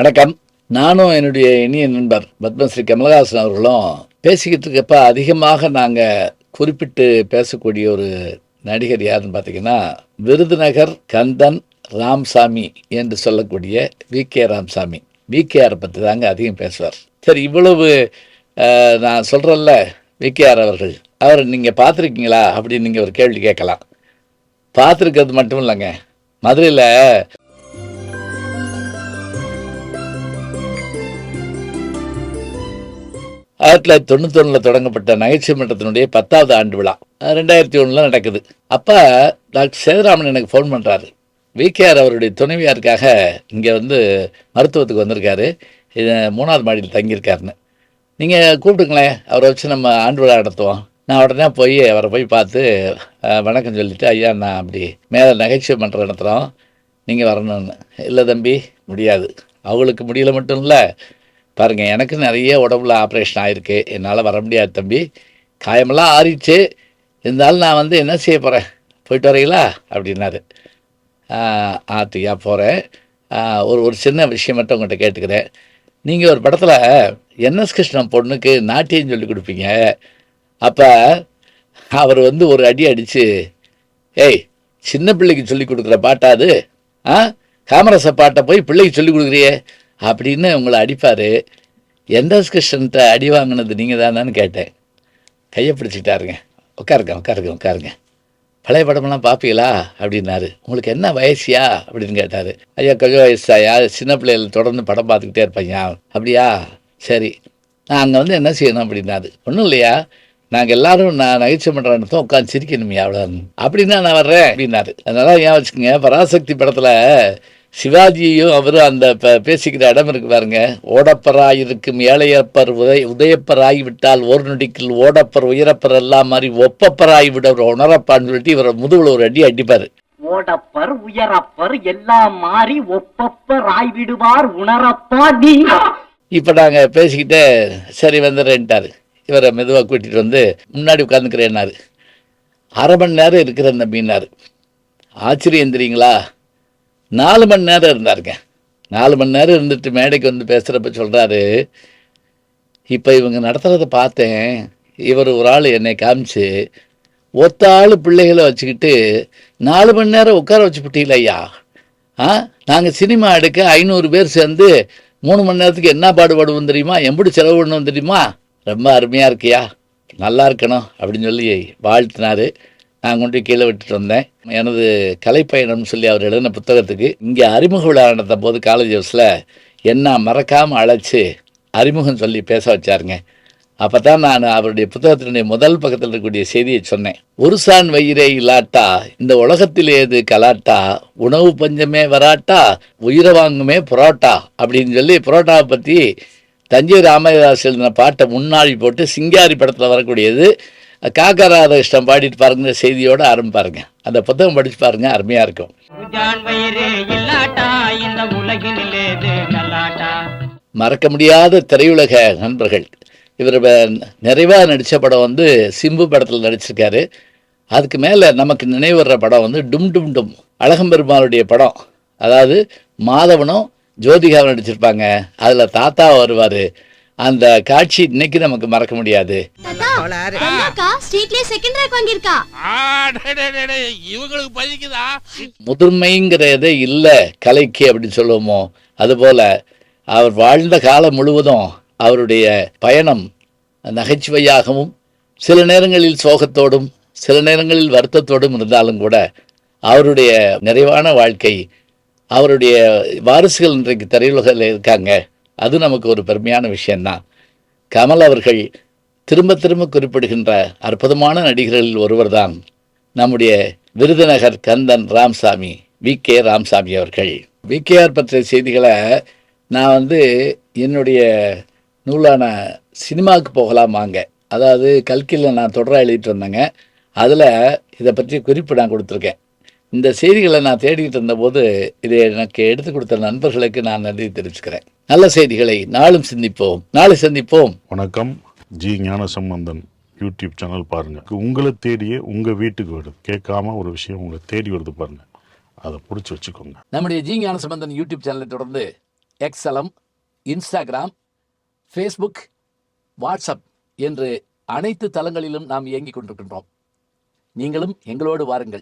வணக்கம். நானும் என்னுடைய இனிய நண்பர் பத்மஸ்ரீ கமலஹாசன் அவர்களும் பேசிக்கிட்டு இருக்கப்ப அதிகமாக நாங்கள் குறிப்பிட்டு பேசக்கூடிய ஒரு நடிகர் யாருன்னு பார்த்தீங்கன்னா, விருதுநகர் கந்தன் ராமசாமி என்று சொல்லக்கூடிய வி.கே. ராமசாமி. வி.கே.ஆரை பற்றி தாங்க அதிகம் பேசுவார். சரி, இவ்வளவு நான் சொல்கிறேன்ல, வி.கே.ஆர் அவர்கள், அவர் நீங்கள் பார்த்துருக்கீங்களா அப்படின்னு நீங்கள் ஒரு கேள்வி கேட்கலாம். பார்த்துருக்கிறது மட்டும் இல்லைங்க, மதுரையில் 1991 தொடங்கப்பட்ட நகைச்சுவை மன்றத்தினுடைய 10வது ஆண்டு விழா 2001 நடக்குது. அப்போ டாக்டர் சேதுராமன் எனக்கு ஃபோன் பண்ணுறாரு. வி.கே.ஆர் அவருடைய துணைவியாருக்காக இங்கே வந்து மருத்துவத்துக்கு வந்திருக்காரு, இது 3வது மாடியில் தங்கியிருக்காருன்னு. நீங்கள் கூப்பிட்டுங்களேன், அவரை வச்சு நம்ம ஆண்டு விழா நடத்துவோம். நான் உடனே போய் அவரை போய் பார்த்து வணக்கம் சொல்லிவிட்டு, ஐயா நான் அப்படி மேலே நகைச்சுவை மன்றம் நடத்துகிறோம், நீங்கள் வரணும்னு. இல்லை தம்பி, முடியாது. அவங்களுக்கு முடியல மட்டும் இல்லை, பாருங்கள், எனக்கு நிறைய உடம்புல ஆப்ரேஷன் ஆகிருக்கு, என்னால் வர முடியாது தம்பி, காயமெல்லாம் ஆறிடுச்சு, இருந்தாலும் நான் வந்து என்ன செய்ய போகிறேன், போயிட்டு வரீங்களா அப்படின்னாரு. ஆத்தியா போகிறேன். ஒரு சின்ன விஷயம் மட்டும் உங்கள்கிட்ட கேட்டுக்கிறேன். நீங்கள் ஒரு படத்தில் என்எஸ் கிருஷ்ணன் பொண்ணுக்கு நாட்டியம் சொல்லி கொடுப்பீங்க. அப்போ அவர் வந்து ஒரு அடி அடித்து, ஏய் சின்ன பிள்ளைக்கு சொல்லி கொடுக்குற பாட்டாது, காமராச பாட்டை போய் பிள்ளைக்கு சொல்லி கொடுக்குறியே அப்படின்னு உங்களை அடிப்பார். என்எஸ் கிருஷ்ணன்ட்ட அடி வாங்கினது நீங்கள் தானேன்னு கேட்டேன். கையை பிடிச்சிக்கிட்டாருங்க. உட்காருங்க, பழைய படமெல்லாம் பார்ப்பீங்களா அப்படின்னாரு. உங்களுக்கு என்ன வயசியா அப்படின்னு கேட்டார். ஐயா கொஞ்சம் வயசாயா, சின்ன பிள்ளைகள் தொடர்ந்து படம் பார்த்துக்கிட்டே இருப்பையா. அப்படியா, சரி, நான் அங்கே வந்து என்ன செய்யணும் அப்படின்னாரு. ஒன்றும் இல்லையா, நாங்கள் எல்லாரும் நான் நகைச்சுவை பண்ணுறோன்னு உட்காந்து சிரிக்கணுமையா அவ்வளோ, அப்படின்னா நான் வர்றேன் அப்படின்னாரு. அதனால ஏன் வச்சுக்கோங்க, பராசக்தி படத்தில் சிவாஜியும் அவரும் அந்த பேசிக்கிற இடம் இருக்கு பாருங்க, ஓடப்பராய் இருக்கும் ஏழையப்பர் உதயப்பராய் விட்டால் ஒரு நொடிக்கில் ஓடப்பர் உயரப்பர் எல்லாம் மாதிரி ஒப்பப்பராய் விட உணரப்பான்னு சொல்லிட்டு இவரை முதுகுல ஒரு அடி அடிப்பாரு. ஓடப்பர் உயரப்பர் எல்லாம் மாறி ஒப்பப்பர் ஆய் விடுவார் உணரப்பா நீ. இப்போ நாங்கள் பேசிக்கிட்டே சரி வந்துடுறேன்ட்டாரு. இவரை மெதுவாக கூட்டிகிட்டு வந்து முன்னாடி உட்காந்துக்கிறேன்னாரு. 1/2 மணி நேரம் இருக்கிறேன் தம்பின்னாரு. ஆச்சரியம் தெரியுங்களா, 4 மணி நேரம் இருந்தாருங்க. 4 மணி நேரம் இருந்துட்டு மேடைக்கு வந்து பேசுகிறப்ப சொல்கிறாரு, இப்போ இவங்க நடத்துகிறத பார்த்தேன், இவர் ஒரு ஆள் என்னை காமிச்சு ஒத்த ஆள் பிள்ளைகளை வச்சுக்கிட்டு 4 மணி நேரம் உட்கார வச்சு விட்டீங்களா ஐயா. நாங்கள் சினிமா எடுக்க 500 பேர் சேர்ந்து 3 மணி நேரத்துக்கு என்ன பாடுபடுவோம் தெரியுமா, எப்படி செலவு பண்ணுவோம் தெரியுமா, ரொம்ப அருமையாக இருக்கியா, நல்லா இருக்கணும் அப்படின்னு சொல்லி வாழ்த்தினார். நான் கொண்டு கீழே விட்டுட்டு வந்தேன். எனது கலைப்பயணம்னு சொல்லி அவர் எழுதின புத்தகத்துக்கு இங்கே அறிமுக விழா நடந்த போது காலேஜ் ஹவுஸில் என்ன மறக்காமல் அழைச்சி அறிமுகம் சொல்லி பேச வச்சாருங்க. அப்போ தான் நான் அவருடைய புத்தகத்தினுடைய முதல் பக்கத்தில் இருக்கக்கூடிய செய்தியை சொன்னேன். ஒரு சான் வயிறே இல்லாட்டா இந்த உலகத்தில் ஏது கலாட்டா, உணவு பஞ்சமே வராட்டா உயிரை வாங்குமே புரோட்டா அப்படின்னு சொல்லி புரோட்டாவை பற்றி தஞ்சை ராமதாஸ் எழுதின பாட்டை முன்னாடி போட்டு சிங்காரி படத்தில் வரக்கூடியது காக்கா ராதாகிருஷ்ணன் பாடிட்டு பாருங்க செய்தியோடு ஆரம்பிப்பாருங்க. அந்த புத்தகம் படிச்சு பாருங்க, அருமையாக இருக்கும். மறக்க முடியாத திரையுலக நண்பர்கள். இவர் நிறைவாக நடித்த படம் வந்து சிம்பு படத்தில் நடிச்சிருக்காரு. அதுக்கு மேலே நமக்கு நினைவு வர்ற படம் வந்து டும் டும் டும், அழகம்பெருமாளுடைய படம். அதாவது மாதவனும் ஜோதிகாவும் நடிச்சிருப்பாங்க. அதில் தாத்தா வருவார். அந்த காட்சி இன்னைக்கு நமக்கு மறக்க முடியாது. முதுமைங்கிறதே இல்லை கலைக்கு அப்படின்னு சொல்லுவோமோ, அதுபோல அவர் வாழ்ந்த காலம் முழுவதும் அவருடைய பயணம் நகைச்சுவையாகவும் சில நேரங்களில் சோகத்தோடும் சில நேரங்களில் வருத்தத்தோடும் இருந்தாலும் கூட அவருடைய நிறைவான வாழ்க்கை, அவருடைய வாரிசுகள் இன்றைக்கு திரையுலகில் இருக்காங்க. அது நமக்கு ஒரு பெருமையான விஷயந்தான். கமல் அவர்கள் திரும்ப திரும்ப குறிப்பிடுகின்ற அற்புதமான நடிகர்களில் ஒருவர் தான் நம்முடைய விருதுநகர் கந்தன் ராமசாமி, வி.கே. ராமசாமி அவர்கள். வி.கே.ஆர் பற்றிய செய்திகளை நான் வந்து என்னுடைய நூலான சினிமாவுக்கு போகலாம் வாங்க, அதாவது கல்கியில் நான் தொடராக எழுதிட்டு வந்தேங்க. அதில் இதை பற்றி குறிப்பு நான் கொடுத்துருக்கேன். இந்த செய்திகளை நான் தேடிக்கிட்டு இருந்தபோது இதை எனக்கு எடுத்து கொடுத்த நண்பர்களுக்கு நான் நன்றி தெரிவிச்சுக்கிறேன். நல்ல செய்திகளை நாளும் சிந்திப்போம், நாளை சந்திப்போம். வணக்கம். ஜி ஞானசம்பந்தன் யூடியூப் சேனல் பாருங்கள். உங்களை தேடியே உங்கள் வீட்டுக்கு வருது. கேட்காம ஒரு விஷயம் உங்களை தேடி வருது பாருங்கள், அதை பிடிச்சி வச்சுக்கோங்க. நம்முடைய ஜி ஞானசம்பந்தன் யூடியூப் சேனலை தொடர்ந்து எக்ஸலம், இன்ஸ்டாகிராம், ஃபேஸ்புக், வாட்ஸ்அப் என்று அனைத்து தளங்களிலும் நாம் இயங்கிக் கொண்டிருக்கின்றோம். நீங்களும் எங்களோடு வாருங்கள்.